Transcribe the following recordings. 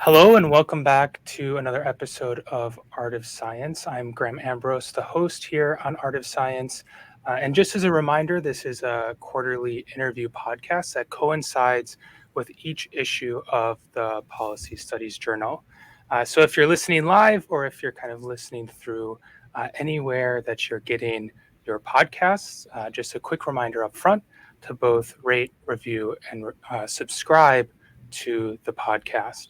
Hello and welcome back to another episode of Art of Science. I'm Graham Ambrose, the host here on Art of Science. And just as a reminder, this is a quarterly interview podcast that coincides with each issue of the Policy Studies Journal. So if you're listening live or if you're kind of listening through anywhere that you're getting your podcasts, just a quick reminder up front to both rate, review, and subscribe to the podcast.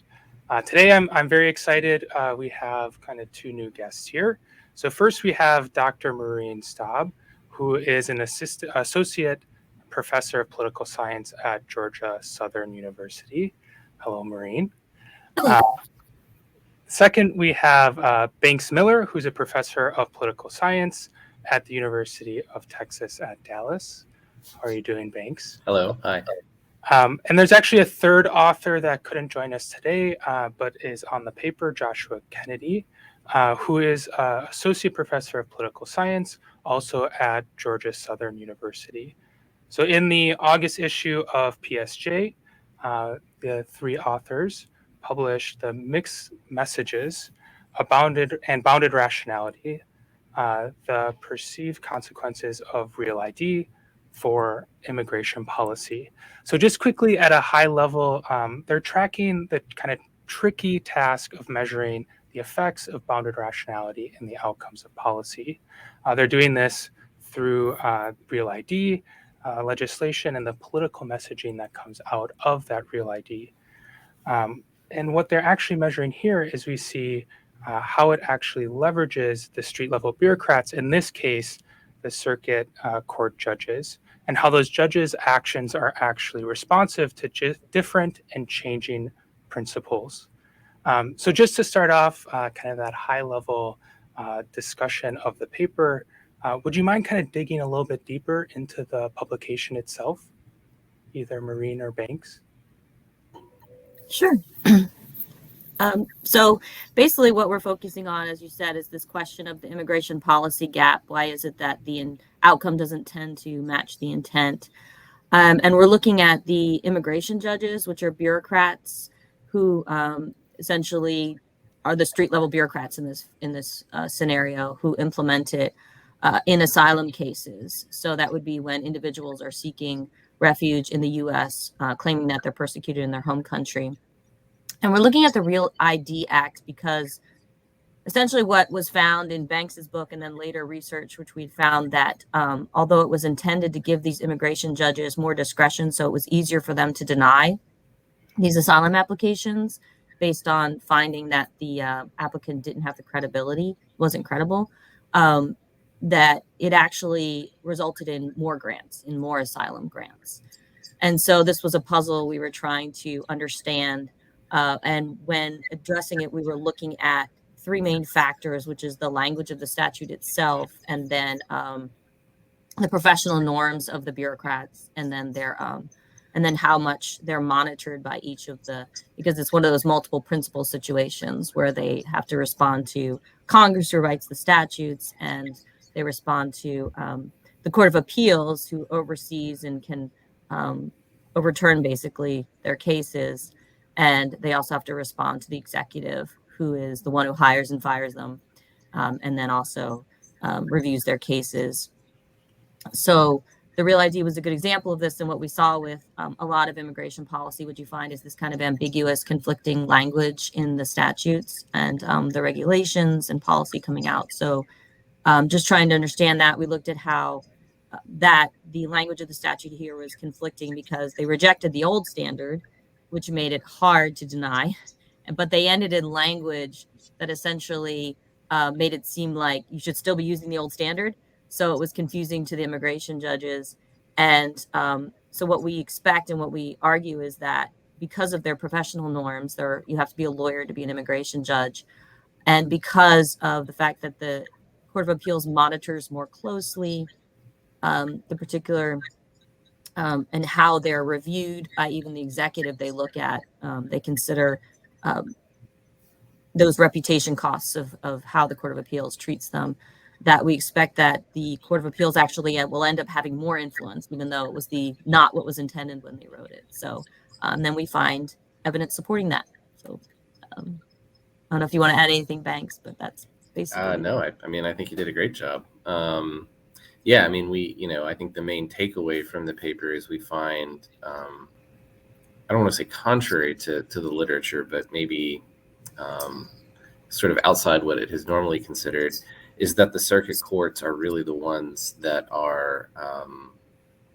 Today, I'm very excited. We have kind of two new guests here. So first, we have Dr. Maureen Stobb, who is an associate professor of political science at Georgia Southern University. Hello, Maureen. Hello. Second, we have Banks Miller, who's a professor of political science at the University of Texas at Dallas. How are you doing, Banks? Hello. Hi. And there's actually a third author that couldn't join us today, but is on the paper, Joshua Kennedy, who is Associate Professor of Political Science, also at Georgia Southern University. So in the August issue of PSJ, the three authors published the Mixed Messages, Bounded Rationality, the Perceived Consequences of Real ID for Immigration Policy. So just quickly at a high level, they're tracking the kind of tricky task of measuring the effects of bounded rationality and the outcomes of policy. They're doing this through Real ID legislation and the political messaging that comes out of that Real ID. And what they're actually measuring here is we see how it actually leverages the street level bureaucrats, in this case, the circuit court judges, and how those judges' actions are actually responsive to different and changing principles. So just to start off kind of that high level discussion of the paper, would you mind kind of digging a little bit deeper into the publication itself, either Maureen or Banks? Sure. So basically what we're focusing on, as you said, is this question of the immigration policy gap. Why is it that the outcome doesn't tend to match the intent? And we're looking at the immigration judges, which are bureaucrats who essentially are the street level bureaucrats in this scenario, who implement it in asylum cases. So that would be when individuals are seeking refuge in the U.S., claiming that they're persecuted in their home country. And we're looking at the Real ID Act because essentially what was found in Banks's book and then later research, which we found that although it was intended to give these immigration judges more discretion, so it was easier for them to deny these asylum applications based on finding that the applicant didn't have the credibility, wasn't credible, that it actually resulted in more grants, in more asylum grants. And so this was a puzzle we were trying to understand. And when addressing it, we were looking at three main factors, which is the language of the statute itself, and then the professional norms of the bureaucrats, and then and then how much they're monitored by each of because it's one of those multiple principle situations where they have to respond to Congress, who writes the statutes, and they respond to the Court of Appeals, who oversees and can overturn basically their cases. And they also have to respond to the executive, who is the one who hires and fires them, and then also reviews their cases. So the Real ID was a good example of this. And what we saw with a lot of immigration policy, what you find is this kind of ambiguous, conflicting language in the statutes and the regulations and policy coming out. So just trying to understand that, we looked at how that the language of the statute here was conflicting because they rejected the old standard, which made it hard to deny, but they ended in language that essentially made it seem like you should still be using the old standard. So it was confusing to the immigration judges. And so what we expect and what we argue is that because of their professional norms, you have to be a lawyer to be an immigration judge. And because of the fact that the Court of Appeals monitors more closely the particular and how they're reviewed by even the executive they look at, they consider those reputation costs of how the Court of Appeals treats them, that we expect that the Court of Appeals actually will end up having more influence, even though it was not what was intended when they wrote it. So then we find evidence supporting that. So I don't know if you want to add anything, Banks, but that's basically. No, I mean, I think you did a great job. Yeah, I mean, I think the main takeaway from the paper is we find, I don't want to say contrary to the literature, but maybe sort of outside what it has normally considered, is that the circuit courts are really the ones that are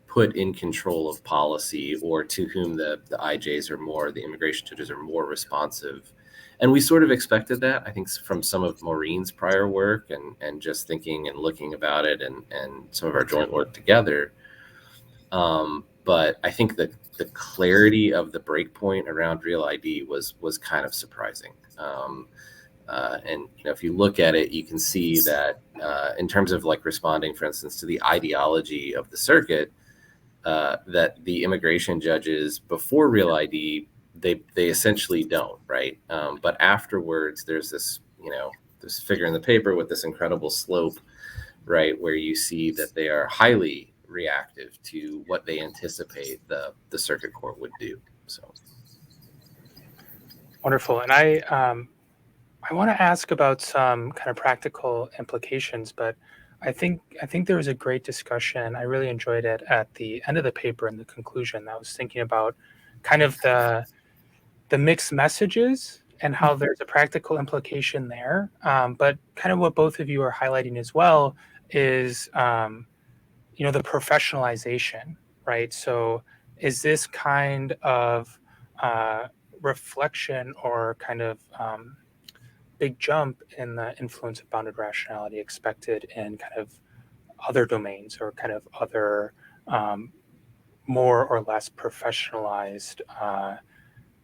put in control of policy, or to whom the IJs are more, the immigration judges are more responsive. And we sort of expected that, I think, from some of Maureen's prior work and just thinking and looking about it and some of our joint work together. But I think that the clarity of the breakpoint around Real ID was kind of surprising. And if you look at it, you can see that in terms of like responding, for instance, to the ideology of the circuit, that the immigration judges before Real ID, they essentially don't, right? But afterwards, there's this figure in the paper with this incredible slope, right, where you see that they are highly reactive to what they anticipate the circuit court would do. So wonderful. And I want to ask about some kind of practical implications, but I think there was a great discussion. I really enjoyed it at the end of the paper and the conclusion. I was thinking about kind of the mixed messages and how there's a practical implication there. But kind of what both of you are highlighting as well is, the professionalization, right? So is this kind of reflection or kind of big jump in the influence of bounded rationality expected in kind of other domains or kind of other more or less professionalized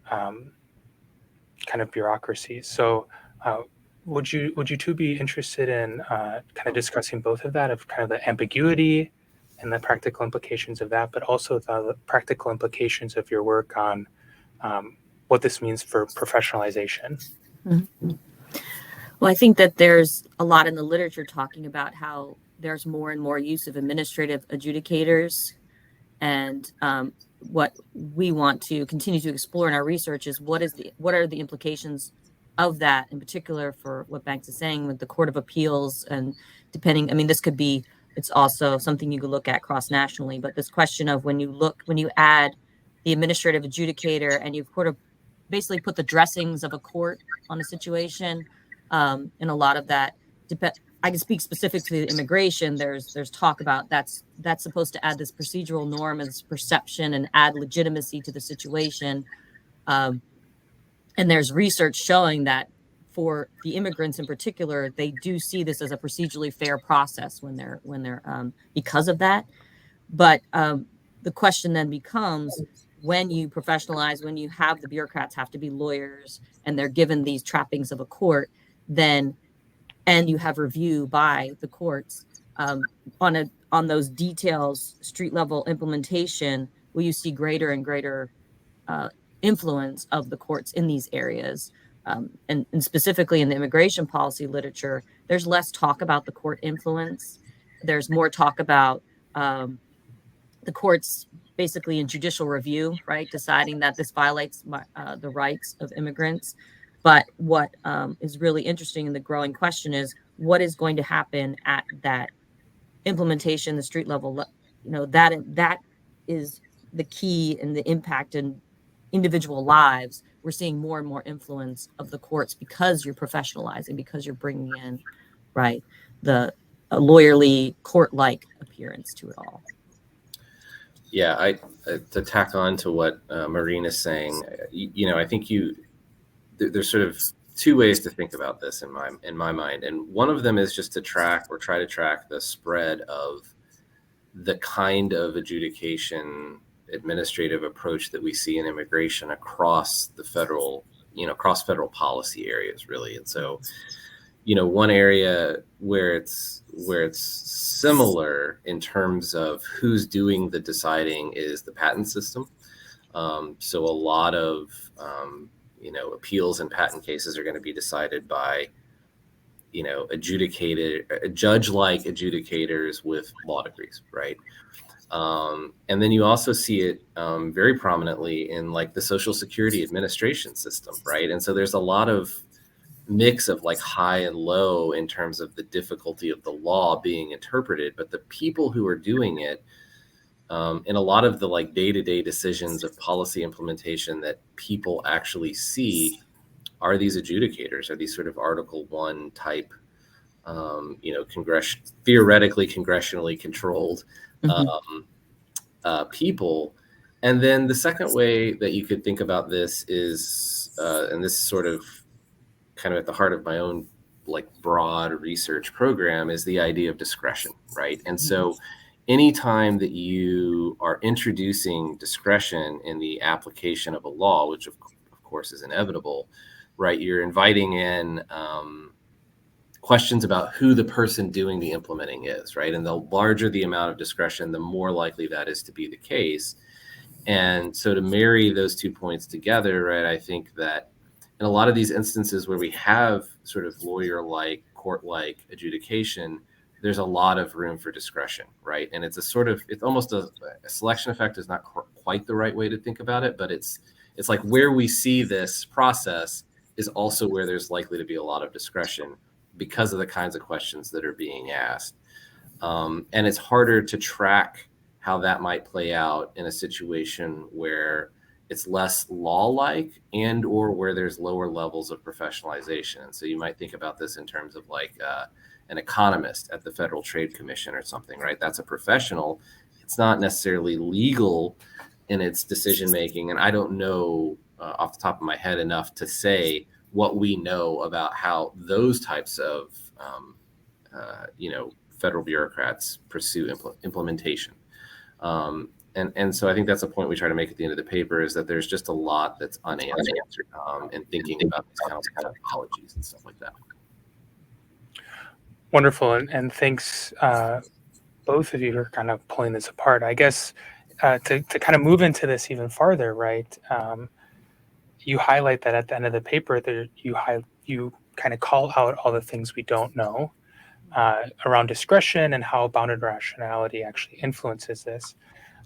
kind of bureaucracies? So would you two be interested in kind of discussing both of that, of kind of the ambiguity and the practical implications of that, but also the practical implications of your work on what this means for professionalization? Mm-hmm. Well, I think that there's a lot in the literature talking about how there's more and more use of administrative adjudicators. And what we want to continue to explore in our research is what are the implications of that, in particular for what Banks is saying with the Court of Appeals. And it's also something you could look at cross-nationally, but this question of when you add the administrative adjudicator and you've sort of basically put the dressings of a court on a situation, and a lot of that I can speak specifically to immigration. There's talk about that's supposed to add this procedural norm and this perception and add legitimacy to the situation. And there's research showing that for the immigrants in particular, they do see this as a procedurally fair process when they're because of that. But the question then becomes, when you professionalize, when you have the bureaucrats have to be lawyers and they're given these trappings of a court, and you have review by the courts on those details, street level implementation, will you see greater and greater influence of the courts in these areas? And specifically in the immigration policy literature, there's less talk about the court influence. There's more talk about the courts basically in judicial review, right, deciding that this violates the rights of immigrants. But what is really interesting in the growing question is what is going to happen at that implementation, the street level. That is the key and the impact in individual lives. We're seeing more and more influence of the courts because you're professionalizing, because you're bringing in, right, a lawyerly court-like appearance to it all. Yeah, to tack on to what Maureen is saying, I think there's sort of two ways to think about this in my mind, and one of them is just to try to track the spread of the kind of adjudication administrative approach that we see in immigration across the federal policy areas, really. And so, one area where it's similar in terms of who's doing the deciding is the patent system. So a lot of appeals and patent cases are going to be decided by judge-like adjudicators with law degrees, right? And then you also see it very prominently in like the Social Security Administration system, right? And so there's a lot of mix of like high and low in terms of the difficulty of the law being interpreted, but the people who are doing it in a lot of the like day-to-day decisions of policy implementation that people actually see are these adjudicators, are these sort of Article 1 type, theoretically congressionally controlled people. And then the second way that you could think about this is, and this is sort of kind of at the heart of my own like broad research program, is the idea of discretion, right? And so anytime that you are introducing discretion in the application of a law, which of course is inevitable, right? You're inviting in questions about who the person doing the implementing is, right? And the larger the amount of discretion, the more likely that is to be the case. And so to marry those 2 points together, right, I think that in a lot of these instances where we have sort of lawyer-like, court-like adjudication, there's a lot of room for discretion, right? And it's almost a selection effect is not quite the right way to think about it, but it's like where we see this process is also where there's likely to be a lot of discretion because of the kinds of questions that are being asked. And it's harder to track how that might play out in a situation where it's less law-like and or where there's lower levels of professionalization. So you might think about this in terms of like an economist at the Federal Trade Commission or something, right? That's a professional. It's not necessarily legal in its decision-making. And I don't know off the top of my head enough to say what we know about how those types of, federal bureaucrats pursue implementation. And so I think that's a point we try to make at the end of the paper, is that there's just a lot that's unanswered in thinking about these kinds of apologies and stuff like that. Wonderful. And thanks, both of you, for kind of pulling this apart. I guess to kind of move into this even farther, right? You highlight that at the end of the paper, that you kind of call out all the things we don't know around discretion and how bounded rationality actually influences this.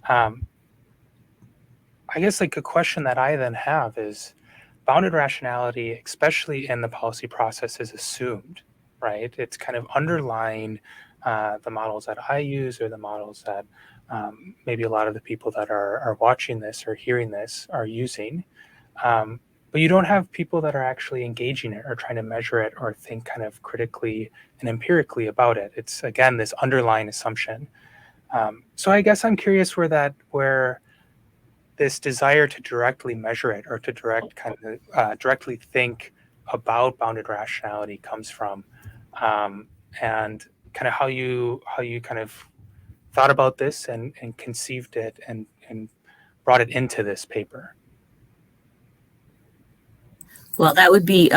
I guess like a question that I then have is, bounded rationality, especially in the policy process, is assumed, right? It's kind of underlying the models that I use, or the models that maybe a lot of the people that are watching this or hearing this are using. But you don't have people that are actually engaging it or trying to measure it or think kind of critically and empirically about it. It's, again, this underlying assumption. So I guess I'm curious where this desire to directly measure it, or to directly think about bounded rationality comes from, and kind of how you kind of thought about this and conceived it and brought it into this paper. Well, that would be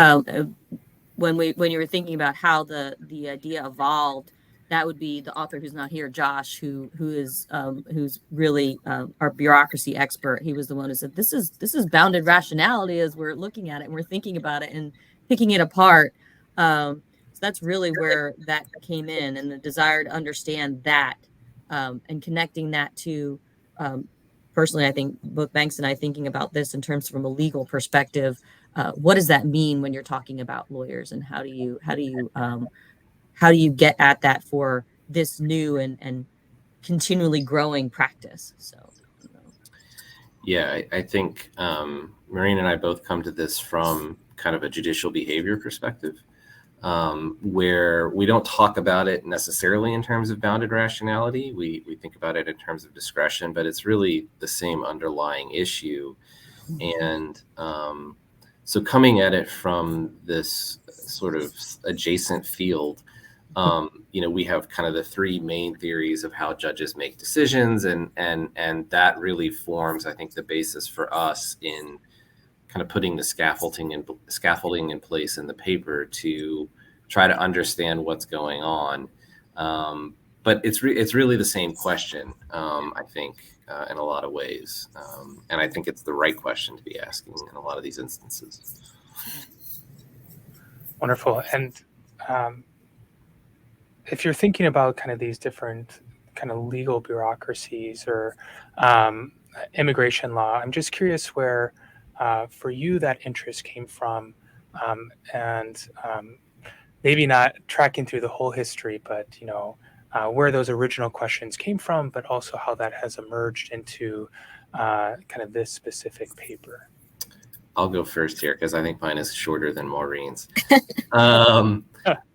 when you were thinking about how the idea evolved. That would be the author who's not here, Josh, who's really our bureaucracy expert. He was the one who said, this is bounded rationality as we're looking at it and we're thinking about it and picking it apart. So that's really where that came in, and the desire to understand that and connecting that to, personally, I think both Banks and I thinking about this in terms from a legal perspective. What does that mean when you're talking about lawyers, and how do you get at that for this new and continually growing practice? So, yeah, I think Maureen and I both come to this from kind of a judicial behavior perspective, where we don't talk about it necessarily in terms of bounded rationality. We think about it in terms of discretion, but it's really the same underlying issue. And so coming at it from this sort of adjacent field, we have kind of the three main theories of how judges make decisions, and that really forms, I think, the basis for us in kind of putting the scaffolding in place in the paper to try to understand what's going on. But it's really the same question, I think, in a lot of ways, and I think it's the right question to be asking in a lot of these instances. Wonderful. And if you're thinking about kind of these different kind of legal bureaucracies or immigration law. I'm just curious where, for you, that interest came from, and maybe not tracking through the whole history, but where those original questions came from, but also how that has emerged into kind of this specific paper. I'll go first here because I think mine is shorter than Maureen's.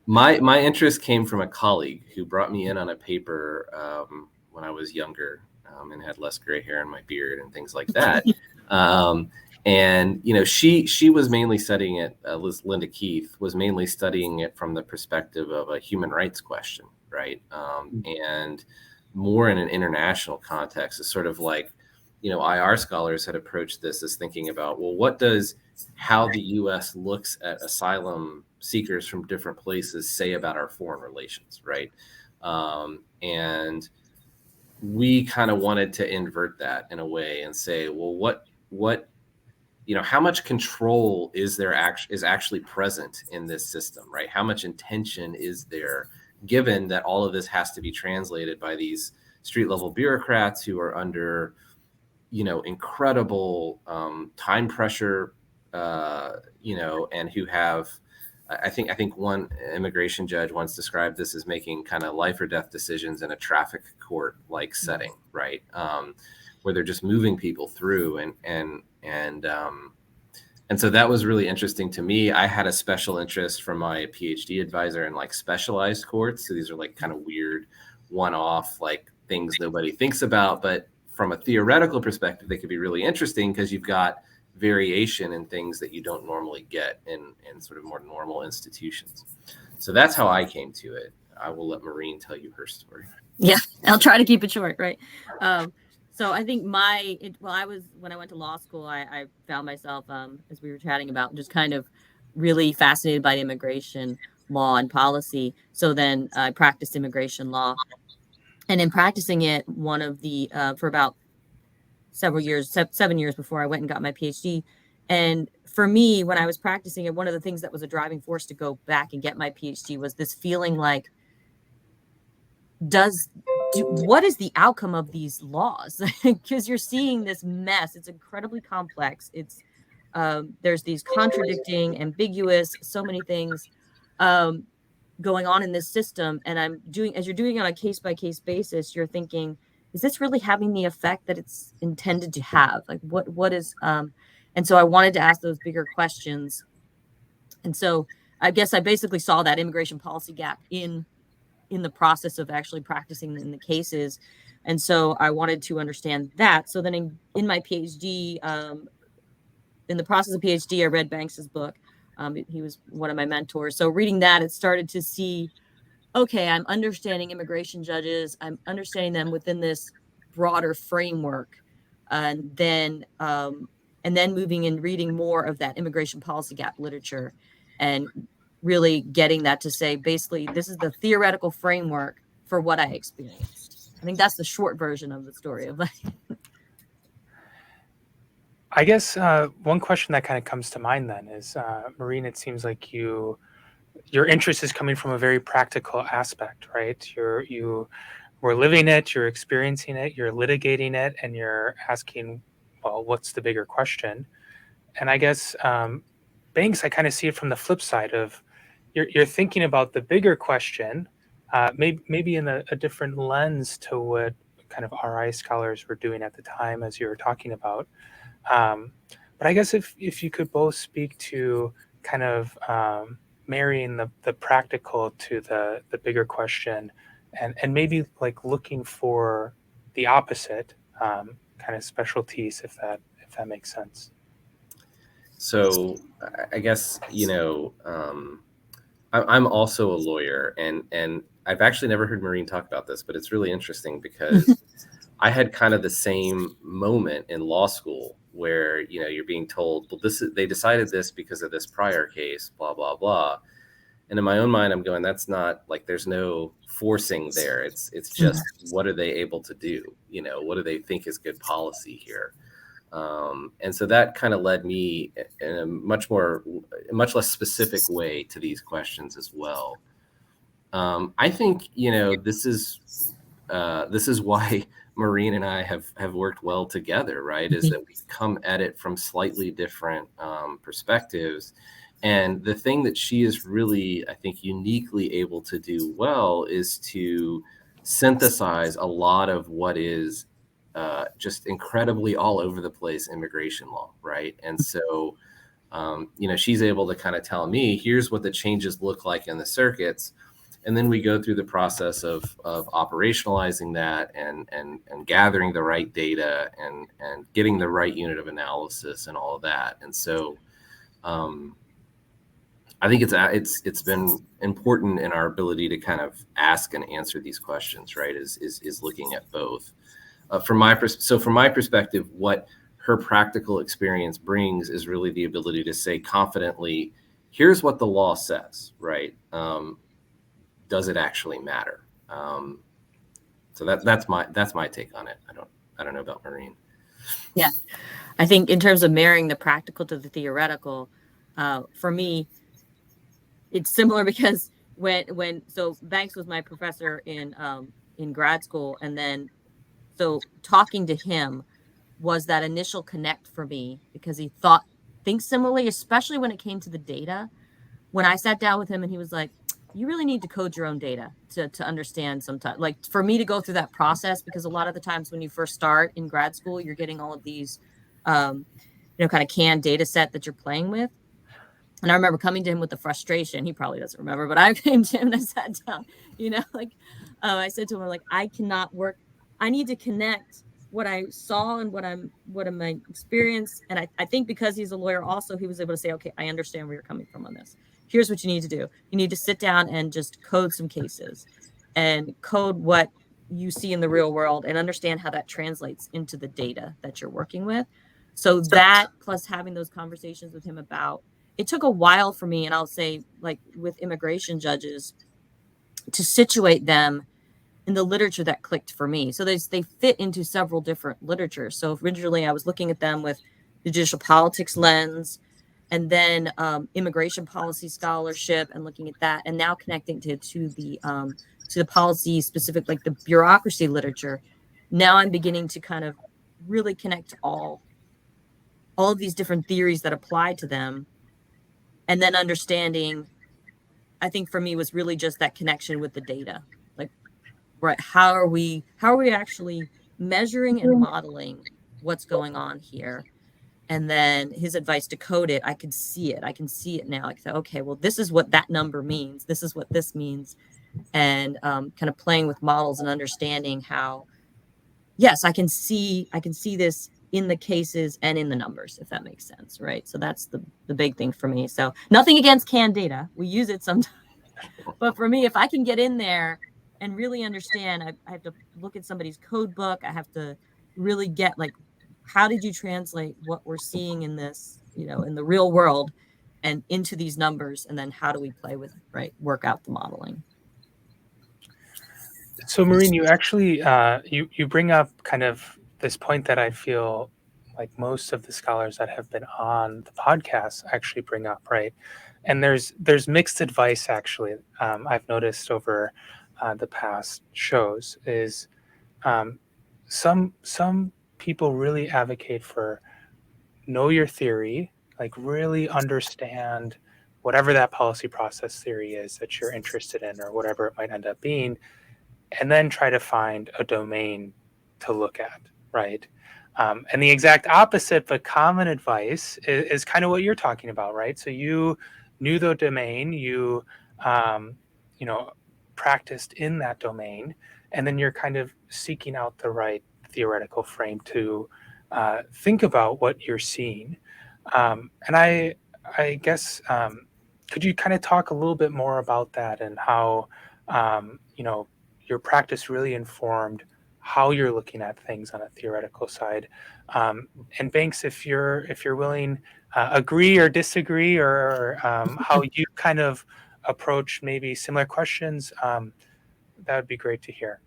My interest came from a colleague who brought me in on a paper when I was younger and had less gray hair in my beard and things like that. And she was mainly studying it. Linda Keith was mainly studying it from the perspective of a human rights question, right? And more in an international context. It's sort of like, IR scholars had approached this as thinking about, well, what does how the U.S. looks at asylum seekers from different places say about our foreign relations, right? And we kind of wanted to invert that in a way and say, well, what how much control is actually present in this system, right? How much intention is there, given that all of this has to be translated by these street level bureaucrats who are under incredible time pressure, and who have, I think one immigration judge once described this as making kind of life or death decisions in a traffic court like setting, right? Where they're just moving people through, and so that was really interesting to me. I had a special interest from my PhD advisor in like specialized courts. So these are like kind of weird one-off like things nobody thinks about, but from a theoretical perspective, they could be really interesting because you've got variation in things that you don't normally get in sort of more normal institutions. So that's how I came to it. I will let Maureen tell you her story. Yeah, I'll try to keep it short, right? So I think when I went to law school, I found myself, as we were chatting about, just kind of really fascinated by immigration law and policy. So then I practiced immigration law. And in practicing it, one of the for about several years, 7 years before I went and got my PhD. And for me, when I was practicing it, one of the things that was a driving force to go back and get my PhD was this feeling like, what is the outcome of these laws? Because you're seeing this mess. It's incredibly complex. It's there's these contradicting, ambiguous, so many things going on in this system. And as you're doing it on a case-by-case basis, you're thinking, is this really having the effect that it's intended to have? Like what is, and so I wanted to ask those bigger questions. And so I guess I basically saw that immigration policy gap in the process of actually practicing in the cases. And so I wanted to understand that. So then in my PhD, in the process of PhD, I read Banks's book. He was one of my mentors. So reading that, it started to see, okay, I'm understanding immigration judges. I'm understanding them within this broader framework. And then moving and reading more of that immigration policy gap literature and really getting that to say, basically, this is the theoretical framework for what I experienced. I think that's the short version of the story. I guess one question that kind of comes to mind then is, Maureen, it seems like your interest is coming from a very practical aspect, right? You were living it, you're experiencing it, you're litigating it, and you're asking, well, what's the bigger question? And I guess Banks, I kind of see it from the flip side of you're thinking about the bigger question, maybe in a different lens to what kind of RI scholars were doing at the time, as you were talking about. But I guess if you could both speak to kind of marrying the practical to the bigger question, and maybe like looking for the opposite kind of specialties, if that makes sense. So I guess, I'm also a lawyer, and I've actually never heard Maureen talk about this, but it's really interesting because I had kind of the same moment in law school where, you're being told, well, they decided this because of this prior case, blah, blah, blah. And in my own mind, I'm going, that's not like, there's no forcing there. It's just, what are they able to do? What do they think is good policy here? And so that kind of led me in a much less specific way to these questions as well. I think, this is this is why Maureen and I have worked well together, right? Is that we come at it from slightly different perspectives. And the thing that she is really, I think, uniquely able to do well is to synthesize a lot of what is just incredibly all over the place immigration law, right? And so, she's able to kind of tell me, here's what the changes look like in the circuits. And then we go through the process of operationalizing that and gathering the right data and getting the right unit of analysis and all of that. And so, I think it's been important in our ability to kind of ask and answer these questions, right? Is looking at both. From my perspective, what her practical experience brings is really the ability to say confidently, here's what the law says, right? Does it actually matter? So that's my take on it. I don't know about Maureen. Yeah, I think in terms of marrying the practical to the theoretical, for me, it's similar because so Banks was my professor in grad school, and then so talking to him was that initial connect for me because he thinks similarly, especially when it came to the data. When I sat down with him and he was like, you really need to code your own data to understand sometimes, like for me to go through that process, because a lot of the times when you first start in grad school, you're getting all of these, kind of canned data set that you're playing with. And I remember coming to him with the frustration. He probably doesn't remember, but I came to him and I sat down, I said to him, like, I cannot work. I need to connect what I saw and what my experience. And I think because he's a lawyer also, he was able to say, okay, I understand where you're coming from on this. Here's what you need to do. You need to sit down and just code some cases and code what you see in the real world and understand how that translates into the data that you're working with. So that plus having those conversations with him it took a while for me, and I'll say, like with immigration judges, to situate them in the literature that clicked for me. So they fit into several different literatures. So originally I was looking at them with the judicial politics lens, and then immigration policy scholarship and looking at that, and now connecting to the policy specific, like the bureaucracy literature. Now I'm beginning to kind of really connect all of these different theories that apply to them. And then understanding, I think for me was really just that connection with the data. Like, right, how are we actually measuring and modeling what's going on here? And then his advice to code it, I could see it. I can see it now. Like, okay, well, this is what that number means. This is what this means. And kind of playing with models and understanding how, yes, I can see this in the cases and in the numbers, if that makes sense, right? So that's the big thing for me. So nothing against canned data. We use it sometimes. But for me, if I can get in there and really understand, I have to look at somebody's code book. I have to really get, like, how did you translate what we're seeing in this, in the real world and into these numbers? And then how do we play with, right, work out the modeling? So Maureen, you actually, you bring up kind of this point that I feel like most of the scholars that have been on the podcast actually bring up, right? And there's mixed advice actually. I've noticed over the past shows is some people really advocate for know your theory, like really understand whatever that policy process theory is that you're interested in or whatever it might end up being, and then try to find a domain to look at, right? And the exact opposite, but common advice is kind of what you're talking about, right? So you knew the domain, you practiced in that domain, and then you're kind of seeking out the right theoretical frame to think about what you're seeing. And I guess could you kind of talk a little bit more about that and how your practice really informed how you're looking at things on a theoretical side. And Banks, if you're willing, agree or disagree, or how you kind of approach maybe similar questions, that would be great to hear.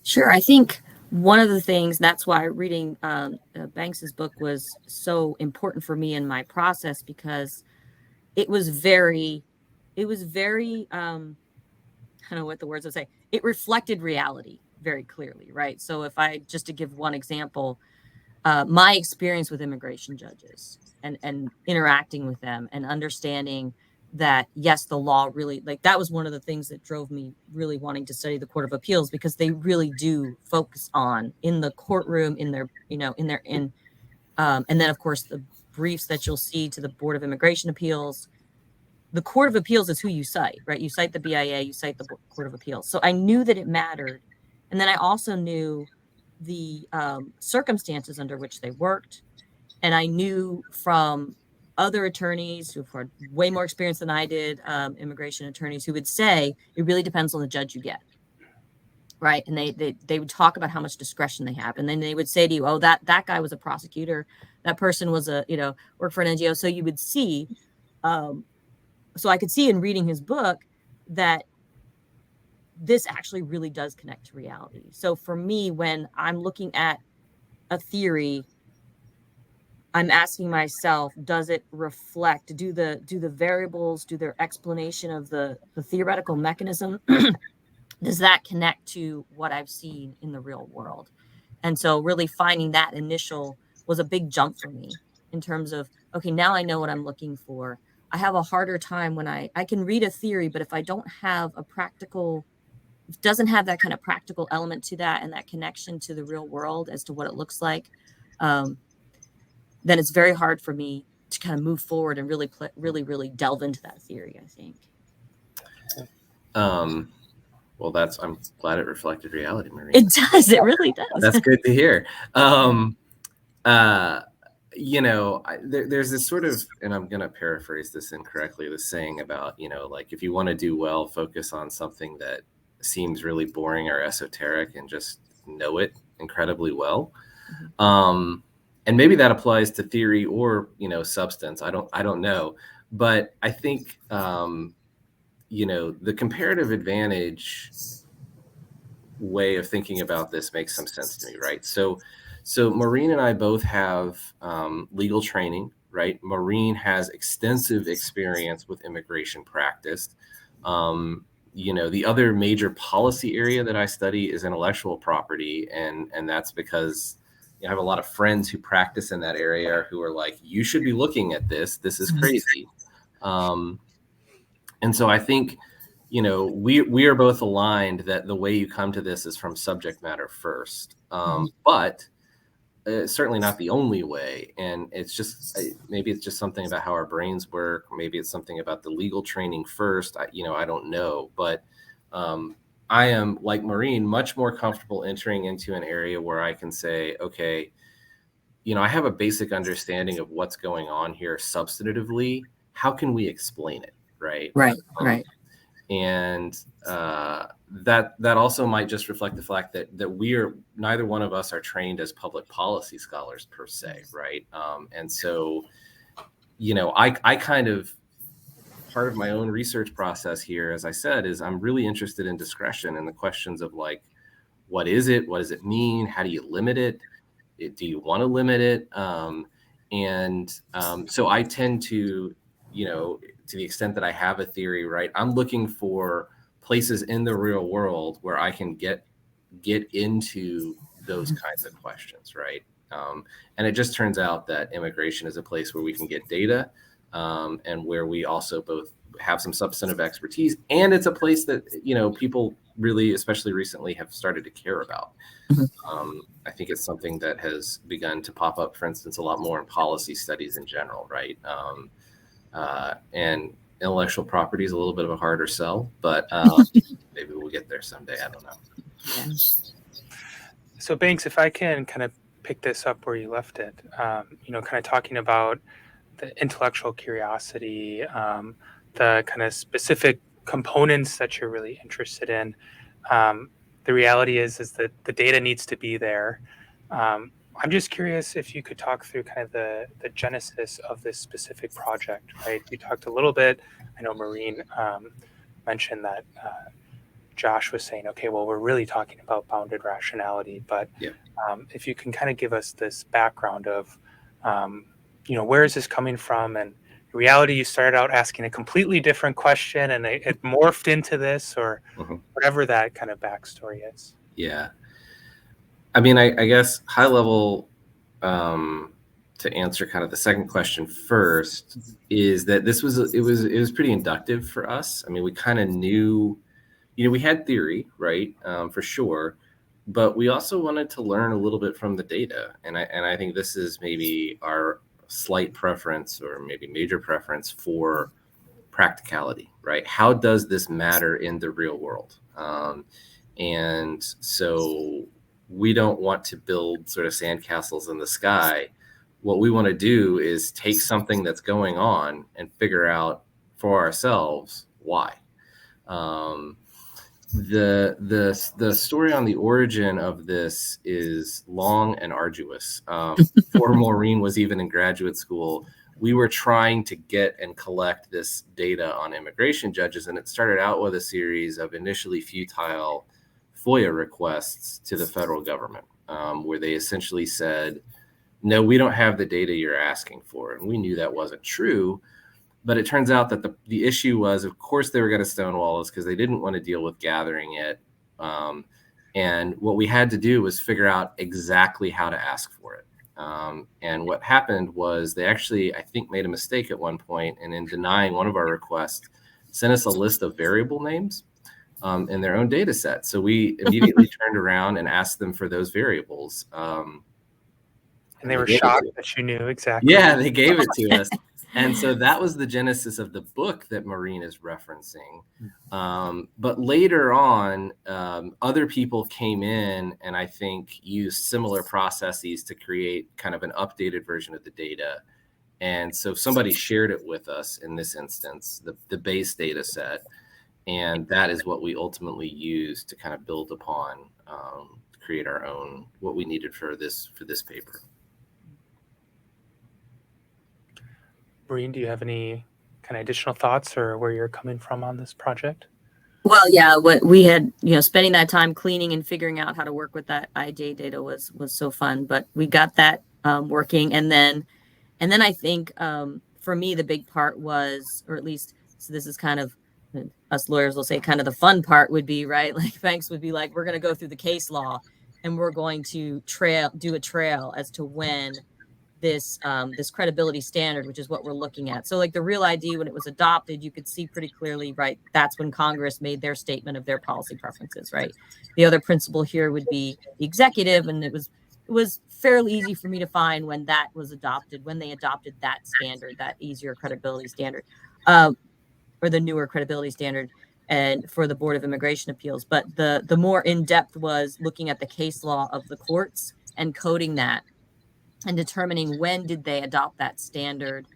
Sure. I think one of the things, that's why reading Banks's book was so important for me in my process, because it was very I don't know what the words would say, it reflected reality very clearly, right? So if I, just to give one example, my experience with immigration judges and interacting with them and understanding that, yes, the law really, like, that was one of the things that drove me really wanting to study the Court of Appeals, because they really do focus on, in the courtroom, in their, and then of course the briefs that you'll see to the Board of Immigration Appeals. The Court of Appeals is who you cite, right? You cite the BIA, you cite the Court of Appeals. So I knew that it mattered. And then I also knew the circumstances under which they worked. And I knew from other attorneys who had way more experience than I did, immigration attorneys, who would say, it really depends on the judge you get. Right. And they would talk about how much discretion they have. And then they would say to you, oh, that guy was a prosecutor. That person was worked for an NGO. So you would see, so I could see in reading his book that this actually really does connect to reality. So for me, when I'm looking at a theory, I'm asking myself, does it reflect, do the variables, do their explanation of the theoretical mechanism, does that connect to what I've seen in the real world? And so really finding that initial was a big jump for me in terms of, okay, now I know what I'm looking for. I have a harder time when I can read a theory, but if I don't have a practical, if it doesn't have that kind of practical element to that and that connection to the real world as to what it looks like, then it's very hard for me to kind of move forward and really delve into that theory, I think. Well, I'm glad it reflected reality, Maureen. It does. It really does. That's good to hear. There's this sort of, and I'm going to paraphrase this incorrectly, the saying about, like, if you want to do well, focus on something that seems really boring or esoteric and just know it incredibly well. Mm-hmm. And maybe that applies to theory or, substance. I don't know. But I think, the comparative advantage way of thinking about this makes some sense to me, right? So Maureen and I both have legal training, right? Maureen has extensive experience with immigration practice. The other major policy area that I study is intellectual property, and that's because I have a lot of friends who practice in that area who are like, you should be looking at this. This is crazy. And so I think, we are both aligned that the way you come to this is from subject matter first, but certainly not the only way. And it's just, maybe it's just something about how our brains work. Maybe it's something about the legal training first. I don't know, but I am, like Maureen, much more comfortable entering into an area where I can say, okay, I have a basic understanding of what's going on here substantively. How can we explain it? Right. Right. And that also might just reflect the fact that neither one of us are trained as public policy scholars per se, right? And so, I kind of, part of my own research process here, as I said, is I'm really interested in discretion and the questions of, like, what is it? What does it mean? How do you limit it? Do you want to limit it? So I tend to, to the extent that I have a theory, right, I'm looking for places in the real world where I can get into those kinds of questions, right? And it just turns out that immigration is a place where we can get data, and where we also both have some substantive expertise, and it's a place that people really, especially recently, have started to care about. I think it's something that has begun to pop up, for instance, a lot more in policy studies in general, right? And intellectual property is a little bit of a harder sell, but maybe we'll get there someday. I don't know. Yeah. So Banks, if I can kind of pick this up where you left it, kind of talking about the intellectual curiosity, the kind of specific components that you're really interested in. The reality is that the data needs to be there. I'm just curious if you could talk through kind of the genesis of this specific project, right? We talked a little bit. I know Maureen mentioned that Josh was saying, okay, well, we're really talking about bounded rationality, but yeah. If you can kind of give us this background of, where is this coming from, and in reality, you started out asking a completely different question and it morphed into this, or whatever that kind of backstory is. Yeah. I mean, I guess high level, to answer kind of the second question first, is that it was pretty inductive for us. I mean, we kind of knew, we had theory, right, for sure, but we also wanted to learn a little bit from the data, and I think this is maybe our slight preference, or maybe major preference, for practicality, right? How does this matter in the real world? And so we don't want to build sort of sandcastles in the sky. What we want to do is take something that's going on and figure out for ourselves why. The story on the origin of this is long and arduous. Before Maureen was even in graduate school, we were trying to get and collect this data on immigration judges, and it started out with a series of initially futile FOIA requests to the federal government, where they essentially said, no, we don't have the data you're asking for. And we knew that wasn't true. But it turns out that the issue was, of course, they were going to stonewall us because they didn't want to deal with gathering it. And what we had to do was figure out exactly how to ask for it. And what happened was they actually, I think, made a mistake at one point, and in denying one of our requests, sent us a list of variable names in their own data set. So we immediately turned around and asked them for those variables. And they were shocked that you knew exactly. Yeah, they gave it to us. And so that was the genesis of the book that Maureen is referencing. But later on, other people came in and I think used similar processes to create kind of an updated version of the data. And so somebody shared it with us in this instance, the base data set. And that is what we ultimately used to kind of build upon, create our own, what we needed for this paper. Maureen, do you have any kind of additional thoughts or where you're coming from on this project? Well, yeah, what we had, spending that time cleaning and figuring out how to work with that IJ data was so fun, but we got that working. And then I think for me, the big part was, or at least, so this is kind of, us lawyers will say kind of the fun part would be, right? Like banks would be like, we're going to go through the case law and we're going to do a trail as to when this credibility standard, which is what we're looking at. So like the Real ID, when it was adopted, you could see pretty clearly, right? That's when Congress made their statement of their policy preferences, right? The other principle here would be the executive, and it was fairly easy for me to find when that was adopted, when they adopted that standard, that easier credibility standard, or the newer credibility standard, and for the Board of Immigration Appeals. But the more in-depth was looking at the case law of the courts and coding that, and determining when did they adopt that standard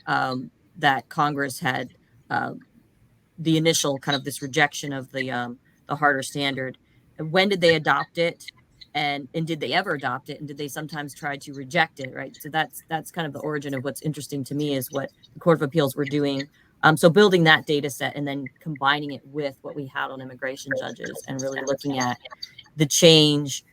that Congress had, the initial kind of this rejection of the harder standard. And when did they adopt it, and did they ever adopt it, and did they sometimes try to reject it, right? So that's kind of the origin of what's interesting to me, is what the Court of Appeals were doing. So building that data set and then combining it with what we had on immigration judges and really looking at the change.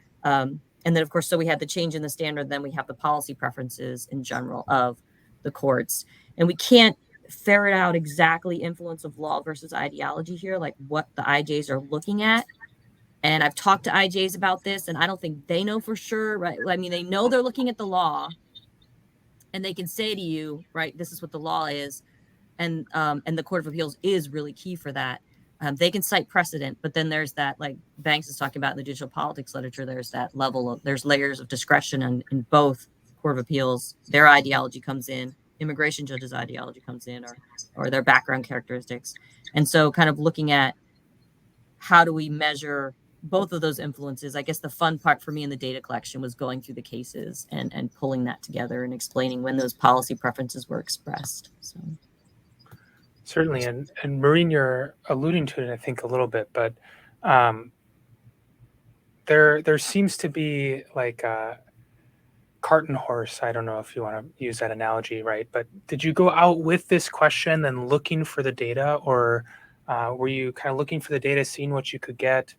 And then, of course, so we had the change in the standard, then we have the policy preferences in general of the courts. And we can't ferret out exactly influence of law versus ideology here, like what the IJs are looking at. And I've talked to IJs about this, and I don't think they know for sure, right? I mean, they know they're looking at the law, and they can say to you, right, this is what the law is. And the Court of Appeals is really key for that. They can cite precedent, but then there's that, like Banks is talking about in the digital politics literature, there's that level of, there's layers of discretion in both Court of Appeals. Their ideology comes in, immigration judges' ideology comes in, or their background characteristics. And so kind of looking at how do we measure both of those influences. I guess the fun part for me in the data collection was going through the cases and pulling that together and explaining when those policy preferences were expressed. So. Certainly, and Maureen, you're alluding to it, I think, a little bit, but there seems to be like a cart and horse. I don't know if you want to use that analogy, right? But did you go out with this question and looking for the data, or were you kind of looking for the data, seeing what you could get,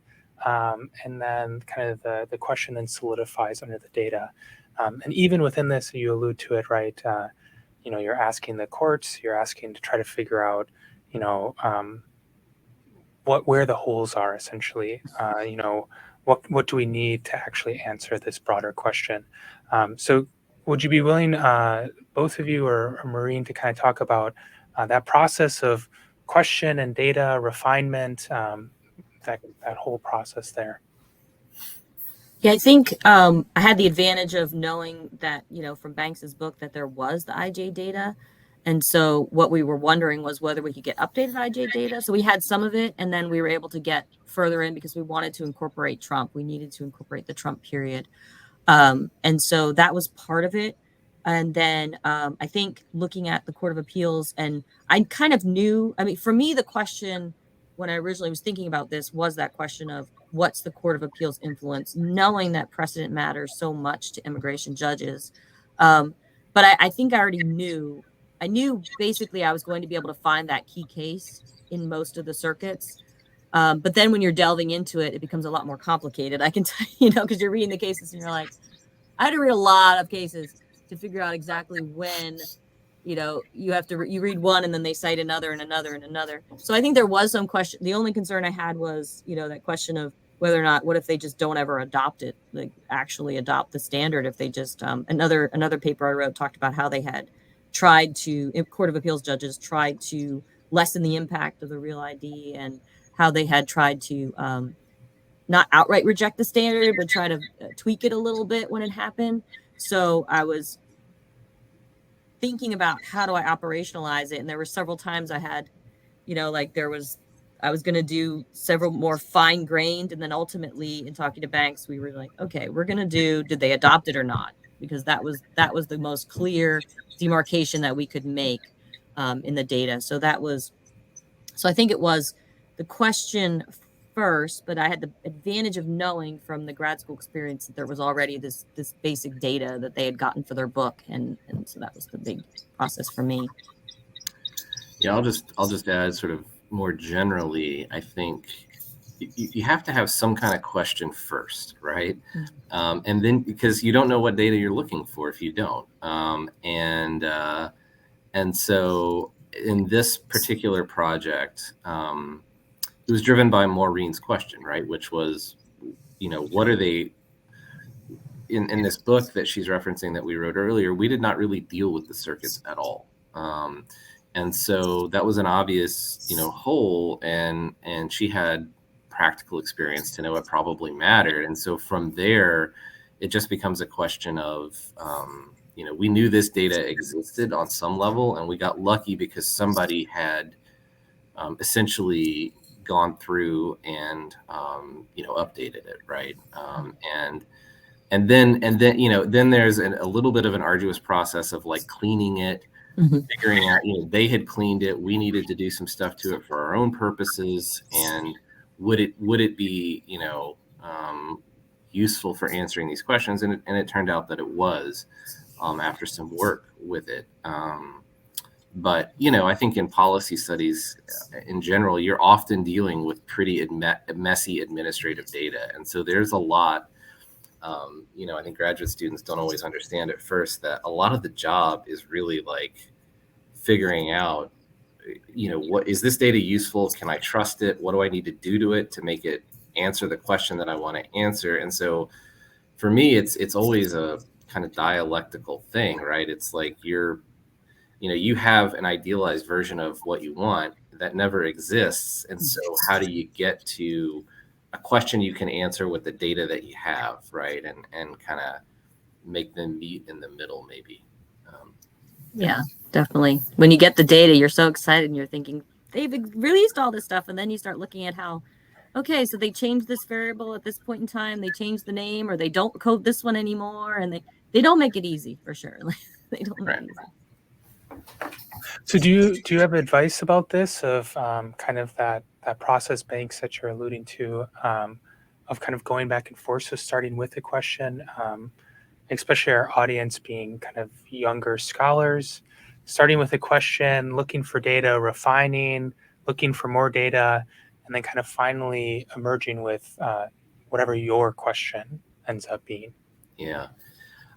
and then kind of the question then solidifies under the data? And even within this, you allude to it, right? you're asking the courts, you're asking to try to figure out, where the holes are essentially. What do we need to actually answer this broader question? So would you be willing, both of you or Maureen, to kind of talk about that process of question and data refinement, that whole process there? Yeah, I think I had the advantage of knowing that, from Banks's book that there was the IJ data. And so what we were wondering was whether we could get updated IJ data. So we had some of it, and then we were able to get further in because we wanted to incorporate Trump. We needed to incorporate the Trump period. And so that was part of it. And then I think looking at the Court of Appeals, and I kind of knew, I mean, for me, the question when I originally was thinking about this was that question of what's the Court of Appeals influence, knowing that precedent matters so much to immigration judges. But I think I knew basically I was going to be able to find that key case in most of the circuits. But then when you're delving into it, it becomes a lot more complicated. I can tell because you're reading the cases and you're like, I had to read a lot of cases to figure out exactly when, you have to, you read one and then they cite another and another and another. So I think there was some question. The only concern I had was, that question of whether or not, what if they just don't ever adopt it, like actually adopt the standard? If they just, another paper I wrote talked about how they had tried to, Court of Appeals judges tried to lessen the impact of the Real ID, and how they had tried to not outright reject the standard, but try to tweak it a little bit when it happened. So I was thinking about how do I operationalize it. And there were several times I had, I was going to do several more fine grained. And then ultimately in talking to Banks, we were like, okay, we're going to did they adopt it or not? Because that was the most clear demarcation that we could make in the data. So I think it was the question first, but I had the advantage of knowing from the grad school experience that there was already this basic data that they had gotten for their book, and so that was the big process for me. Yeah, I'll just add sort of more generally, I think you have to have some kind of question first, right? Mm-hmm. And then, because you don't know what data you're looking for if you don't, and so in this particular project, it was driven by Maureen's question, right? Which was, what are they, in this book that she's referencing that we wrote earlier, we did not really deal with the circuits at all. And so that was an obvious, hole, and she had practical experience to know it probably mattered. And so from there, it just becomes a question of, we knew this data existed on some level, and we got lucky because somebody had essentially gone through and updated it, right? And then then there's a little bit of an arduous process of like cleaning it, mm-hmm. figuring out they had cleaned it, we needed to do some stuff to it for our own purposes, and would it be useful for answering these questions? And it turned out that it was, after some work with it. But, I think in policy studies in general, you're often dealing with pretty messy administrative data. And so there's a lot, I think graduate students don't always understand at first that a lot of the job is really like figuring out, what is this data useful? Can I trust it? What do I need to do to it to make it answer the question that I want to answer? And so for me, it's always a kind of dialectical thing, right? It's like you have an idealized version of what you want that never exists. And so how do you get to a question you can answer with the data that you have, right? And kind of make them meet in the middle, maybe. Yeah, definitely. When you get the data, you're so excited and you're thinking, they've released all this stuff. And then you start looking at how, okay, so they changed this variable at this point in time. They changed the name, or they don't code this one anymore. And they don't make it easy, for sure. They don't make it easy. So do you have advice about this, of kind of that process, Banks, that you're alluding to, of kind of going back and forth, so starting with the question, especially our audience being kind of younger scholars, starting with a question, looking for data, refining, looking for more data, and then kind of finally emerging with whatever your question ends up being? Yeah.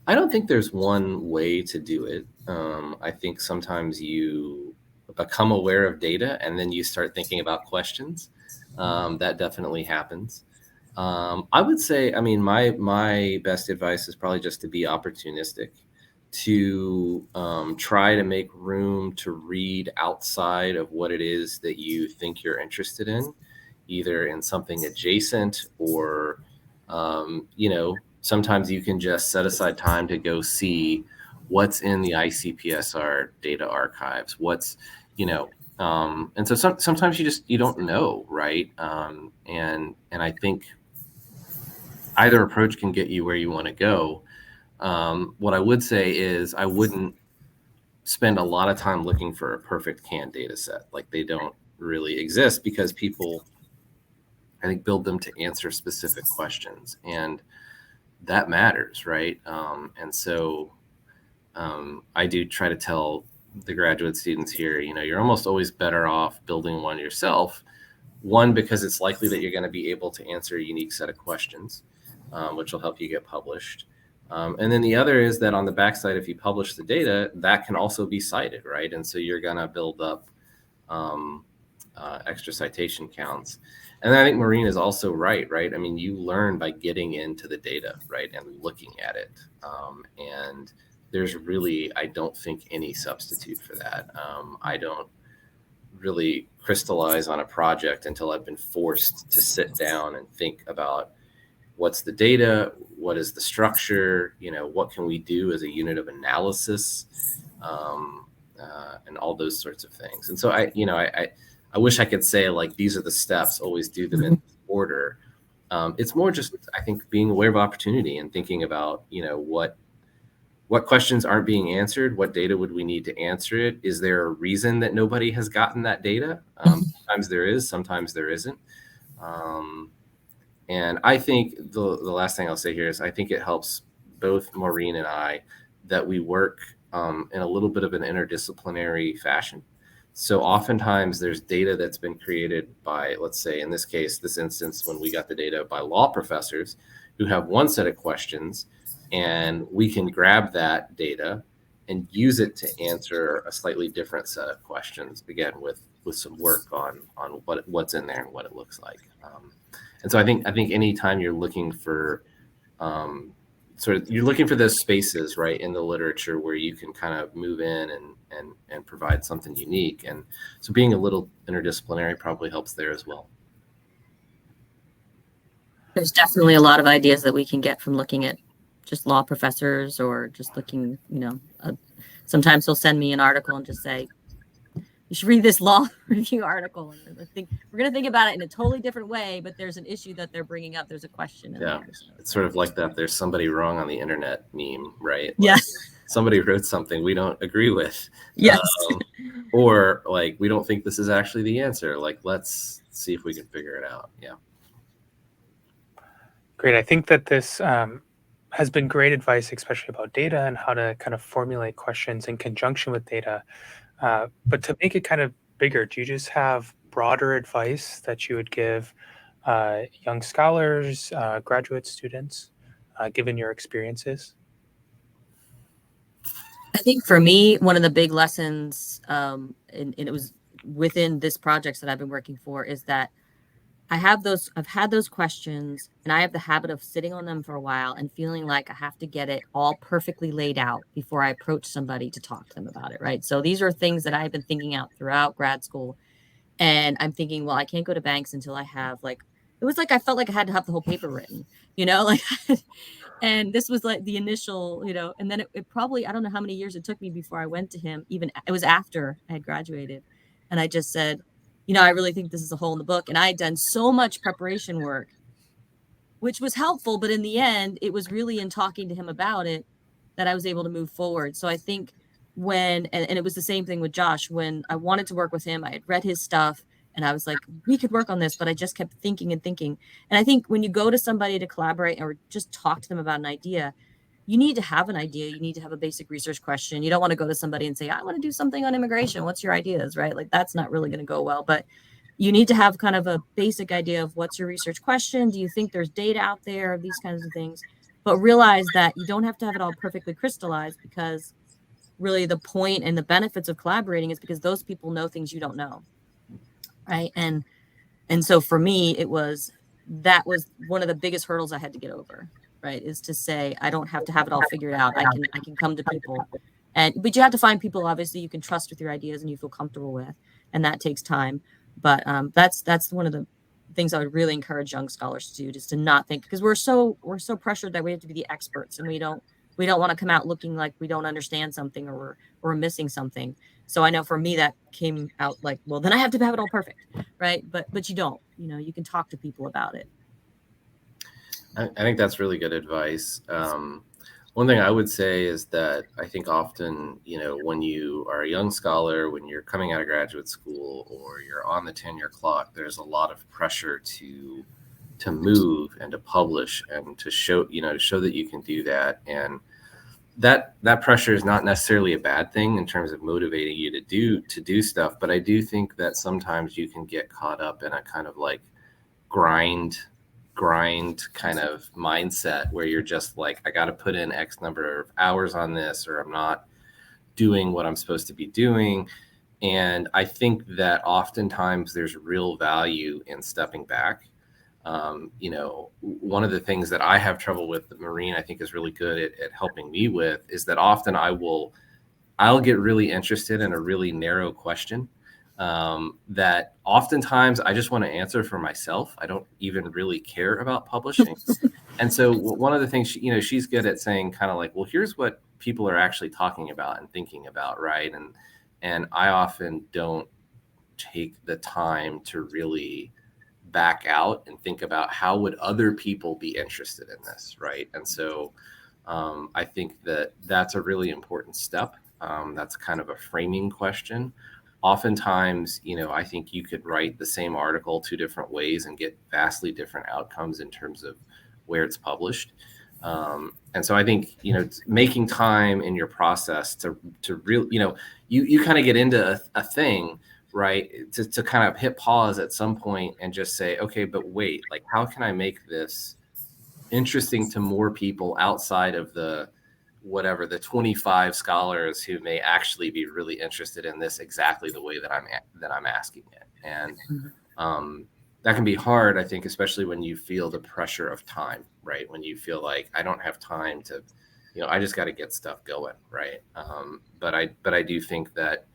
I don't think there's one way to do it. I think sometimes you become aware of data and then you start thinking about questions. That definitely happens. I would say, I mean, my best advice is probably just to be opportunistic, to try to make room to read outside of what it is that you think you're interested in, either in something adjacent or, sometimes you can just set aside time to go see what's in the ICPSR data archives, and so sometimes you don't know, right? And I think either approach can get you where you want to go. What I would say is I wouldn't spend a lot of time looking for a perfect canned data set. Like, they don't really exist because people, I think, build them to answer specific questions, and that matters, right? And so I do try to tell the graduate students here, you're almost always better off building one yourself. One, because it's likely that you're going to be able to answer a unique set of questions, which will help you get published. And then the other is that on the backside, if you publish the data, that can also be cited, right? And so you're going to build up extra citation counts. And I think Maureen is also right? I mean, you learn by getting into the data, right, and looking at it. And there's really, I don't think, any substitute for that. I don't really crystallize on a project until I've been forced to sit down and think about what's the data, what is the structure, what can we do as a unit of analysis, and all those sorts of things. And so I wish I could say, like, these are the steps, always do them in this order. It's more just, I think, being aware of opportunity and thinking about, what questions aren't being answered, what data would we need to answer it? Is there a reason that nobody has gotten that data? Sometimes there is, sometimes there isn't. And I think the last thing I'll say here is I think it helps both Maureen and I that we work in a little bit of an interdisciplinary fashion. So oftentimes there's data that's been created by, let's say, in this instance, when we got the data, by law professors who have one set of questions, and we can grab that data and use it to answer a slightly different set of questions, again, with some work on what's in there and what it looks like. And so I think anytime you're looking for you're looking for those spaces, right, in the literature where you can kind of move in and provide something unique. And so being a little interdisciplinary probably helps there as well. There's definitely a lot of ideas that we can get from looking at just law professors, or just looking, sometimes he'll send me an article and just say, you should read this law review article. And I think we're going to think about it in a totally different way, but there's an issue that they're bringing up. There's a question. Yeah. It's sort of like that. There's somebody wrong on the internet meme, right? Yes. Somebody wrote something we don't agree with. Yes. Or like, we don't think this is actually the answer. Like, let's see if we can figure it out. Yeah. Great. I think that this has been great advice, especially about data and how to kind of formulate questions in conjunction with data. But to make it kind of bigger, do you just have broader advice that you would give young scholars, graduate students, given your experiences? I think for me, one of the big lessons, and it was within this project that I've been working for, is that I've had those questions, and I have the habit of sitting on them for a while and feeling like I have to get it all perfectly laid out before I approach somebody to talk to them about it, right? So these are things that I've been thinking out throughout grad school, and I'm thinking, well, I can't go to banks until I have, like, it was like I felt like I had to have the whole paper written, like, and this was like the initial, and then it probably, I don't know how many years it took me before I went to him. Even it was after I had graduated, and I just said, I really think this is a hole in the book. And I had done so much preparation work, which was helpful. But in the end, it was really in talking to him about it that I was able to move forward. So I think and it was the same thing with Josh, when I wanted to work with him, I had read his stuff and I was like, we could work on this, but I just kept thinking and thinking. And I think when you go to somebody to collaborate or just talk to them about an idea, you need to have an idea. You need to have a basic research question. You don't want to go to somebody and say, I want to do something on immigration. What's your ideas, right? Like, that's not really going to go well. But you need to have kind of a basic idea of what's your research question. Do you think there's data out there of these kinds of things? but realize that you don't have to have it all perfectly crystallized, because really the point and the benefits of collaborating is because those people know things you don't know. Right. And so for me, that was one of the biggest hurdles I had to get over, right? Is to say, I don't have to have it all figured out. I can come to people, but you have to find people, obviously, you can trust with your ideas and you feel comfortable with, and that takes time. But that's one of the things I would really encourage young scholars to do, just to not think, because we're so pressured that we have to be the experts, and we don't want to come out looking like we don't understand something, or we're missing something. So I know for me that came out like, well, then I have to have it all perfect, right? But you don't. You can talk to people about it. I think that's really good advice. One thing I would say is that I think often, when you are a young scholar, when you're coming out of graduate school, or you're on the tenure clock, there's a lot of pressure to move and to publish and to show that you can do that. And that pressure is not necessarily a bad thing in terms of motivating you to do stuff. But I do think that sometimes you can get caught up in a kind of like grind kind of mindset, where you're just like, I got to put in X number of hours on this, or I'm not doing what I'm supposed to be doing. And I think that oftentimes there's real value in stepping back. One of the things that I have trouble with that Maureen, I think, is really good at helping me with, is that often I'll get really interested in a really narrow question that oftentimes I just want to answer for myself. I don't even really care about publishing. And so one of the things, she's good at saying kind of like, well, here's what people are actually talking about and thinking about, right? And I often don't take the time to really back out and think about how would other people be interested in this, right? And so I think that that's a really important step. That's kind of a framing question. Oftentimes, I think you could write the same article 2 different ways and get vastly different outcomes in terms of where it's published. And so I think, making time in your process to really, you kind of get into a thing, right, to kind of hit pause at some point and just say, okay, but wait, like, how can I make this interesting to more people outside of the 25 scholars who may actually be really interested in this exactly the way that I'm asking it. And that can be hard, I think, especially when you feel the pressure of time, right? When you feel like, I don't have time to, I just got to get stuff going, right? But I do think that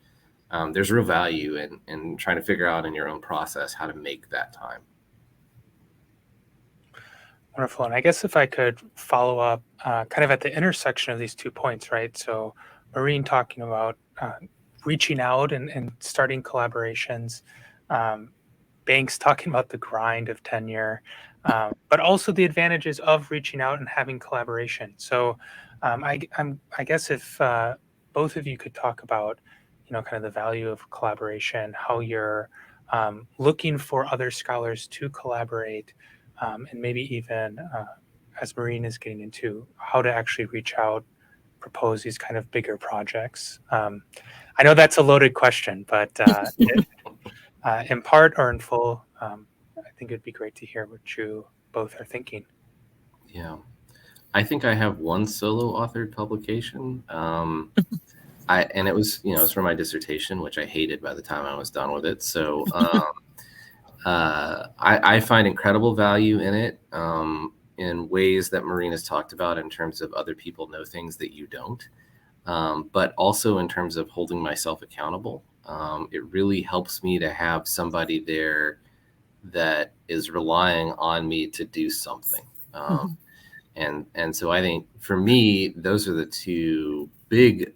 there's real value in trying to figure out in your own process how to make that time. Wonderful. And I guess if I could follow up kind of at the intersection of these 2 points, right? So Maureen talking about reaching out and starting collaborations, Banks talking about the grind of tenure, but also the advantages of reaching out and having collaboration. So I guess if both of you could talk about, kind of the value of collaboration, how you're looking for other scholars to collaborate, and maybe even, as Maureen is getting into, how to actually reach out, propose these kind of bigger projects. I know that's a loaded question, but in part or in full, I think it'd be great to hear what you both are thinking. Yeah. I think I have one solo authored publication. And it was, it was for my dissertation, which I hated by the time I was done with it. So I find incredible value in it, in ways that Maureen has talked about, in terms of other people know things that you don't, but also in terms of holding myself accountable. It really helps me to have somebody there that is relying on me to do something. And so I think for me, those are the 2 big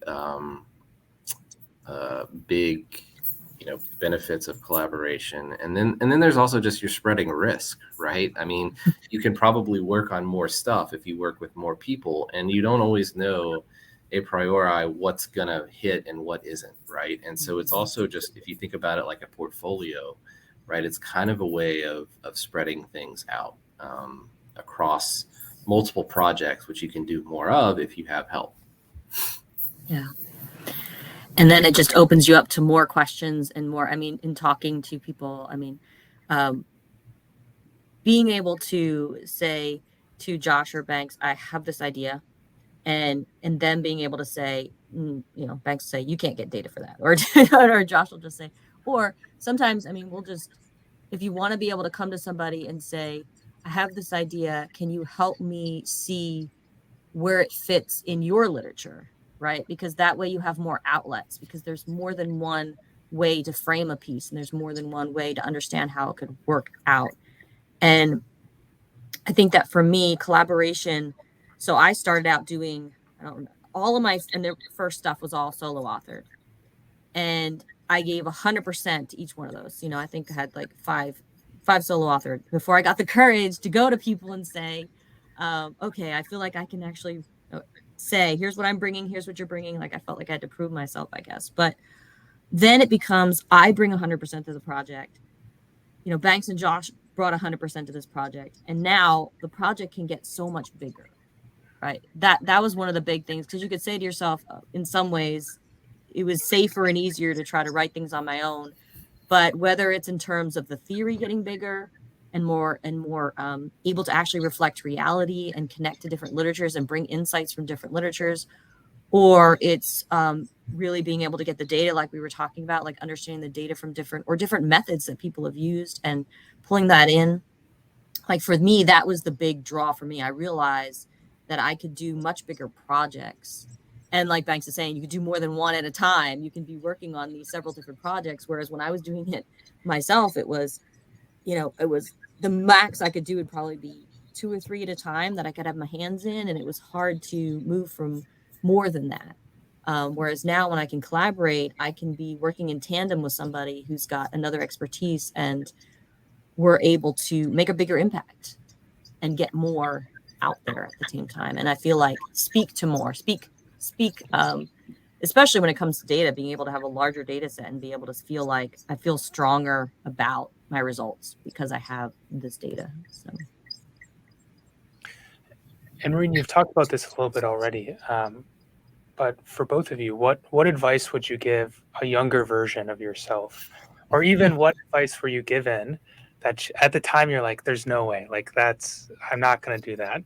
benefits of collaboration. And then there's also just, you're spreading risk, right? I mean, you can probably work on more stuff if you work with more people, and you don't always know a priori what's gonna hit and what isn't, right? And so it's also just, if you think about it like a portfolio, right, it's kind of a way of spreading things out across multiple projects, which you can do more of if you have help. Yeah. And then it just opens you up to more questions and more, in talking to people, being able to say, to Josh or Banks, I have this idea, and then being able to say, Banks will say, you can't get data for that, or Josh will just say, or sometimes, I mean, we'll just, if you want to be able to come to somebody and say, I have this idea, can you help me see where it fits in your literature, right? Because that way you have more outlets, because there's more than one way to frame a piece, and there's more than one way to understand how it could work out. And I think that for me, collaboration, so I started out doing, I don't know, all of my, and the first stuff was all solo authored. And I gave 100% to each one of those. I think I had like five solo authored before I got the courage to go to people and say, okay, I feel like I can actually say, here's what I'm bringing, here's what you're bringing. Like, I felt like I had to prove myself, I guess. But then it becomes, I bring 100% to the project. Banks and Josh brought 100% to this project. And now the project can get so much bigger, right? That was one of the big things, because you could say to yourself, in some ways, it was safer and easier to try to write things on my own. But whether it's in terms of the theory getting bigger and more able to actually reflect reality and connect to different literatures and bring insights from different literatures, or it's really being able to get the data, like we were talking about, like understanding the data from different methods that people have used and pulling that in. Like for me, that was the big draw for me. I realized that I could do much bigger projects. And like Banks is saying, you could do more than one at a time. You can be working on these several different projects. Whereas when I was doing it myself, it was the max I could do would probably be 2 or 3 at a time that I could have my hands in. And it was hard to move from more than that. Whereas now when I can collaborate, I can be working in tandem with somebody who's got another expertise, and we're able to make a bigger impact and get more out there at the same time. And I feel like speak, especially when it comes to data, being able to have a larger data set and be able to feel like I feel stronger about my results because I have this data. So. And Maureen, you've talked about this a little bit already, but for both of you, what advice would you give a younger version of yourself? Or even what advice were you given that at the time you're like, there's no way, like I'm not going to do that.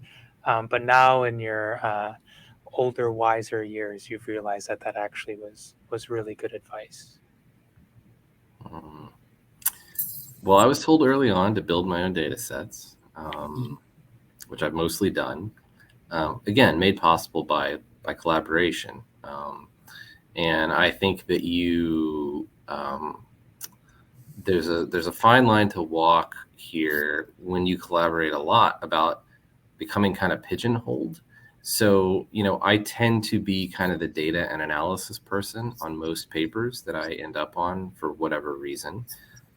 But now in your older, wiser years, you've realized that actually was really good advice. Well, I was told early on to build my own data sets, which I've mostly done. Again, made possible by collaboration. And I think that there's a fine line to walk here when you collaborate a lot about becoming kind of pigeonholed. So, I tend to be kind of the data and analysis person on most papers that I end up on for whatever reason.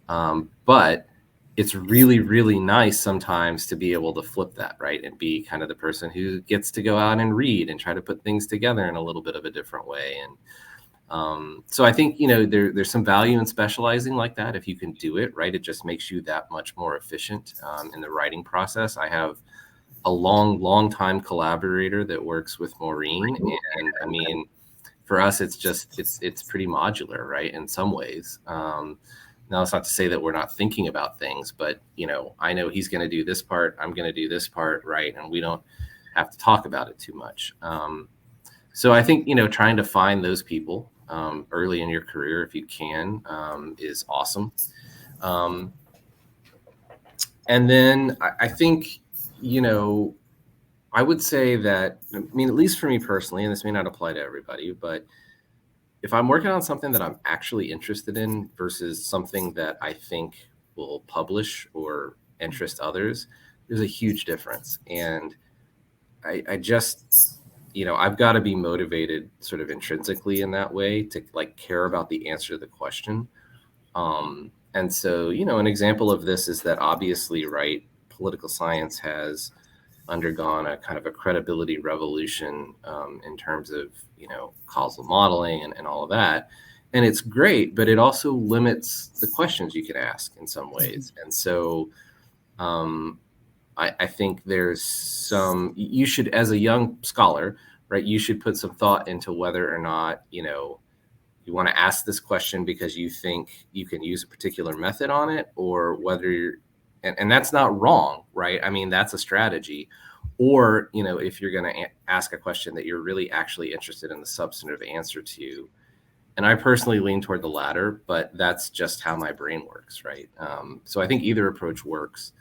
But it's really, really nice sometimes to be able to flip that, right? And be kind of the person who gets to go out and read and try to put things together in a little bit of a different way. And so I think, there's some value in specializing like that. If you can do it, right, it just makes you that much more efficient in the writing process. I have a long time collaborator that works with Maureen. And I mean, for us, it's pretty modular, right? In some ways. Now, it's not to say that we're not thinking about things, but, I know he's going to do this part, I'm going to do this part, right? And we don't have to talk about it too much. So I think, trying to find those people early in your career, if you can, is awesome. And then I think, I would say that, at least for me personally, and this may not apply to everybody, but if I'm working on something that I'm actually interested in versus something that I think will publish or interest others, there's a huge difference. And I just, I've got to be motivated sort of intrinsically in that way to like care about the answer to the question. And so, an example of this is that obviously, right, political science has undergone a kind of a credibility revolution in terms of, causal modeling and all of that. And it's great, but it also limits the questions you can ask in some ways. And so I think you should, as a young scholar, right, you should put some thought into whether or not, you want to ask this question because you think you can use a particular method on it, or whether and that's not wrong, right? I mean, that's a strategy. Or, if you're going to ask a question that you're really actually interested in the substantive answer to. And I personally lean toward the latter, but that's just how my brain works, right? So I think either approach works,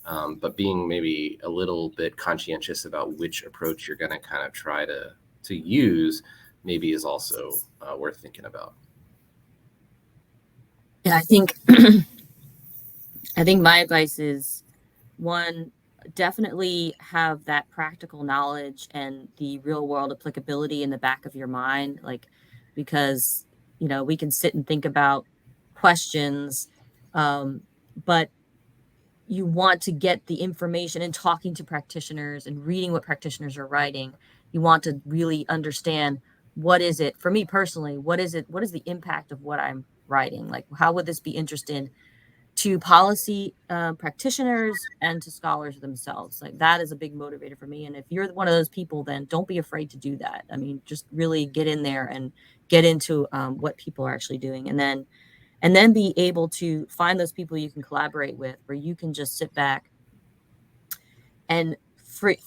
but being maybe a little bit conscientious about which approach you're going to kind of try to use maybe is also worth thinking about. Yeah, I think my advice is, one, definitely have that practical knowledge and the real world applicability in the back of your mind, because we can sit and think about questions, but you want to get the information, and talking to practitioners and reading what practitioners are writing. You want to really understand, what is it for me personally, what is the impact of what I'm writing, how would this be interesting to policy practitioners and to scholars themselves. That is a big motivator for me. And if you're one of those people, then don't be afraid to do that. I mean, just really get in there and get into what people are actually doing, and then be able to find those people you can collaborate with, where you can just sit back and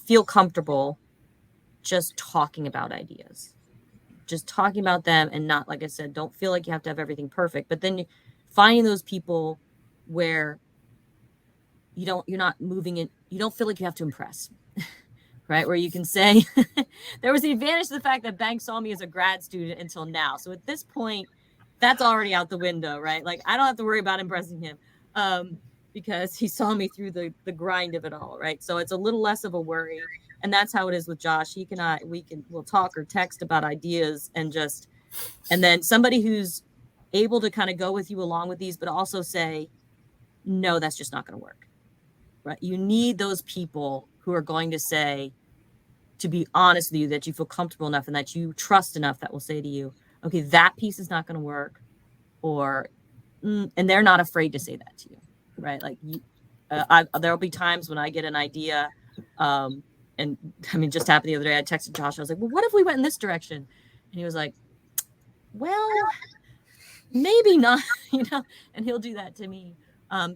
feel comfortable just talking about ideas, just talking about them, and not, like I said, don't feel like you have to have everything perfect. But then finding those people where you're not moving in, you don't feel like you have to impress, right? Where you can say, there was the advantage to the fact that Banks saw me as a grad student until now. So at this point, that's already out the window, right? I don't have to worry about impressing him, because he saw me through the grind of it all, right? So it's a little less of a worry. And that's how it is with Josh. We'll talk or text about ideas, and then somebody who's able to kind of go with you along with these, but also say, no, that's just not going to work. Right? You need those people who are going to say, to be honest with you, that you feel comfortable enough and that you trust enough, that will say to you, okay, that piece is not going to work, or and they're not afraid to say that to you, right? There'll be times when I get an idea, and I mean, just happened the other day. I texted Josh. I was like, well, what if we went in this direction? And he was like, well, maybe not, and he'll do that to me.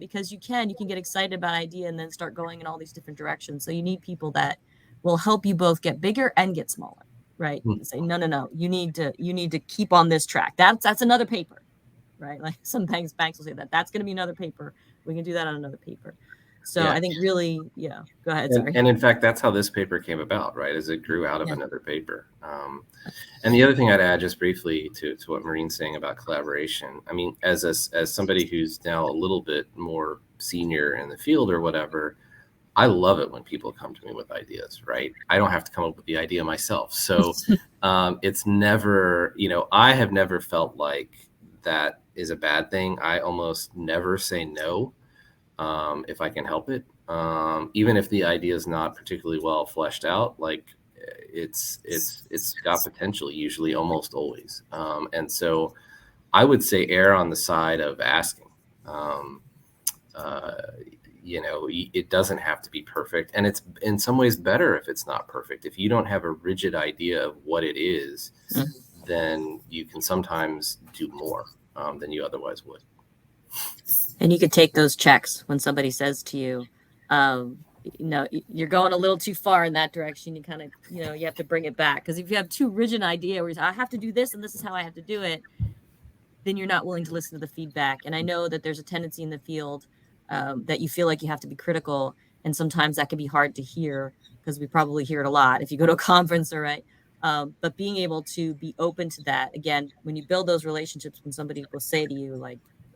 Because you can get excited about an idea and then start going in all these different directions. So you need people that will help you both get bigger and get smaller, right? Say, no, you need to keep on this track. That's another paper, right? Sometimes banks will say that's going to be another paper. We can do that on another paper. So yeah. I think really, yeah, go ahead. Sorry. And in fact, that's how this paper came about, right? As it grew out of another paper. And the other thing I'd add just briefly to what Maureen's saying about collaboration, I mean, as somebody who's now a little bit more senior in the field or whatever, I love it when people come to me with ideas, right? I don't have to come up with the idea myself. So it's never, I have never felt like that is a bad thing. I almost never say no. If I can help it, even if the idea is not particularly well fleshed out, it's got potential usually, almost always. And so I would say err on the side of asking. It doesn't have to be perfect, and it's in some ways better if it's not perfect. If you don't have a rigid idea of what it is, then you can sometimes do more than you otherwise would. And you could take those checks when somebody says to you, you're going a little too far in that direction. You kind of, you have to bring it back. Because if you have too rigid an idea where you say, I have to do this and this is how I have to do it, then you're not willing to listen to the feedback. And I know that there's a tendency in the field that you feel like you have to be critical. And sometimes that can be hard to hear, because we probably hear it a lot if you go to a conference, all right? But being able to be open to that, again, when you build those relationships, when somebody will say to you,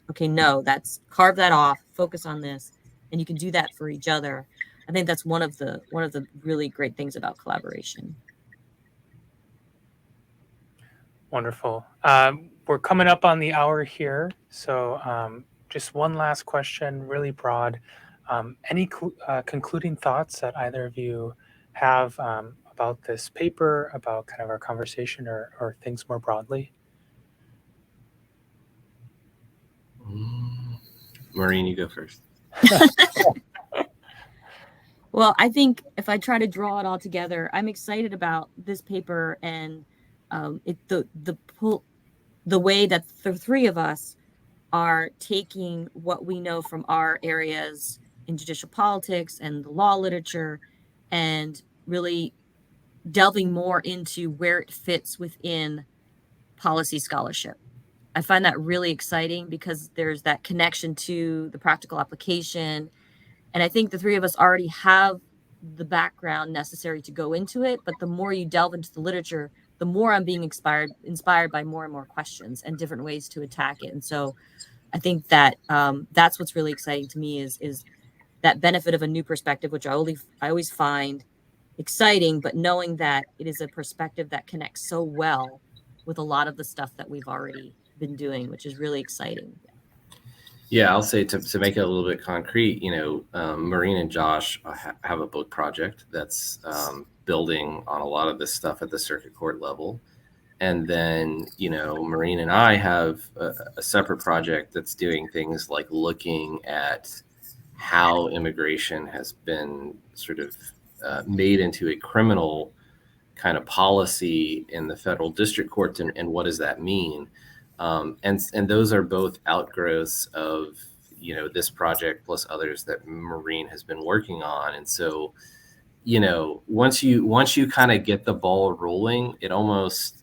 okay, no, carve that off, focus on this, and you can do that for each other. I think that's one of the really great things about collaboration. Wonderful. We're coming up on the hour here, so just one last question, really broad. Any concluding thoughts that either of you have about this paper, about kind of our conversation, or things more broadly? Maureen, you go first. Well, I think if I try to draw it all together, I'm excited about this paper and the way that the three of us are taking what we know from our areas in judicial politics and the law literature and really delving more into where it fits within policy scholarship. I find that really exciting because there's that connection to the practical application. And I think the three of us already have the background necessary to go into it. But the more you delve into the literature, the more I'm being inspired by more and more questions and different ways to attack it. And so I think that that's what's really exciting to me is that benefit of a new perspective, which I always find exciting, but knowing that it is a perspective that connects so well with a lot of the stuff that we've already been doing, which is really exciting. Yeah, I'll say to make it a little bit concrete, Maureen and Josh have a book project that's building on a lot of this stuff at the circuit court level. And then, Maureen and I have a separate project that's doing things like looking at how immigration has been sort of made into a criminal kind of policy in the federal district courts, and what does that mean? And those are both outgrowths of this project plus others that Maureen has been working on. And so once you kind of get the ball rolling, it almost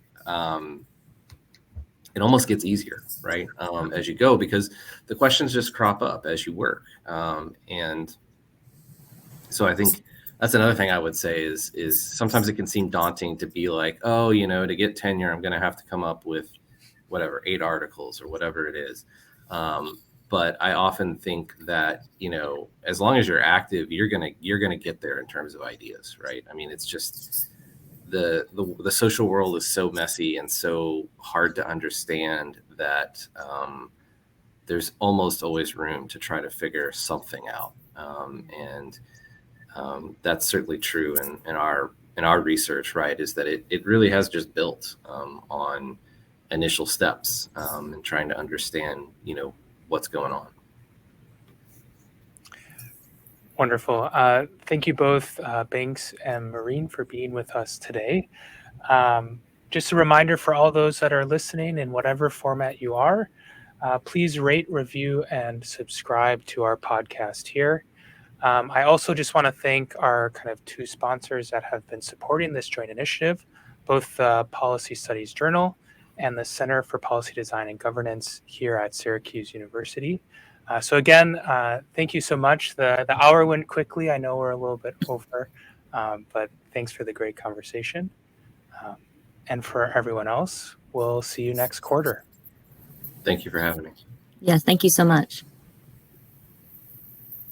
gets easier, right? As you go, because the questions just crop up as you work. And so I think that's another thing I would say is sometimes it can seem daunting to be like, oh, to get tenure, I'm going to have to come up with whatever, 8 articles or whatever it is. But I often think that, as long as you're active, you're going to get there in terms of ideas, right? I mean, it's just the social world is so messy and so hard to understand that there's almost always room to try to figure something out. And that's certainly true in our research, right? Is that it really has just built on initial steps and trying to understand, what's going on. Wonderful. Thank you both, Banks and Maureen, for being with us today. Just a reminder for all those that are listening in whatever format you are, please rate, review, and subscribe to our podcast here. I also just want to thank our kind of 2 sponsors that have been supporting this joint initiative, both the Policy Studies Journal and the Center for Policy Design and Governance here at Syracuse University. So again, thank you so much. The hour went quickly. I know we're a little bit over, but thanks for the great conversation. And for everyone else, we'll see you next quarter. Thank you for having me. Yes, thank you so much.